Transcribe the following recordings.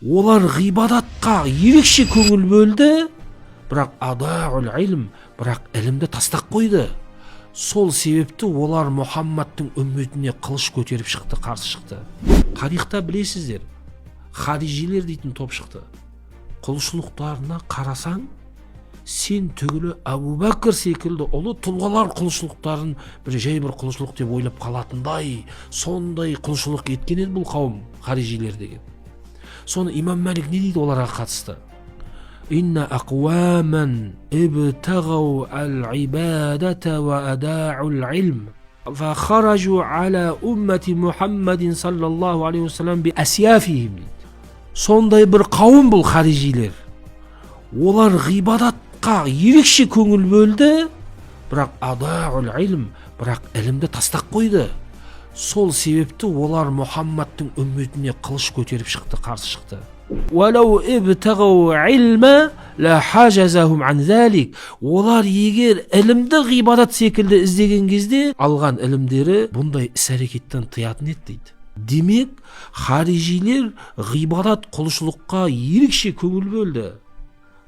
Олар ғибадатқа ерекше көңіл бөлді, бірақ адаул илм, бірақ ілімді тастап қойды. Сол себепті олар Мұхаммадтың үмметіне қылыш көтеріп шықты, қарсы шықты. Тарихта білесіздер, харижилер дейтін топ шықты. Құлшылықтарына қарасаң, сен түгілі Абу Бәкір секілді ұлы тұлғалар құлшылықтарын жай бір құлшылық деп ойлап қалатындай, сондай құлшылық еткен еді бұл қауым, харижилер деген. Соны имам Мәлик не дейді оларға қатысты? Инна aqwaman ibtaghaw al-ibadata wa ada'u al-ilm fa kharaju ala ummati Muhammadin sallallahu aleyhi ve sellem bi asyafihim. Сондай бір қауым бұл харижилер. Олар ғибадатқа ерекше көңіл бөлді, бірақ адаул илм, бірақ ілімді тастап қойды. Сол себепті олар Мұхаммадтың үмметіне қылыш көтеріп шықты, қарсы шықты. Валау ибтагау илма ла хажазахум ан залик. Олар егер ілімді ғибадат секілді іздеген кезде алған ілімдері бұндай іс-әрекеттен тыятын еді дейді. Демек, харижилер ғибадат құлшылыққа ерекше көңіл бөлді.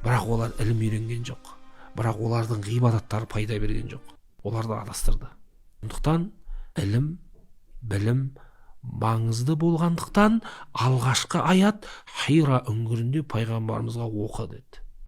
Бірақ олар ілім үйренген жоқ. Бірақ олардың ғибадаттары пайда берген жоқ. Оларды адастырды. Сондықтан ілім, білім маңызды болғандықтан алғашқы аят Хира үңгірінде пайғамбарымызға оқы деді.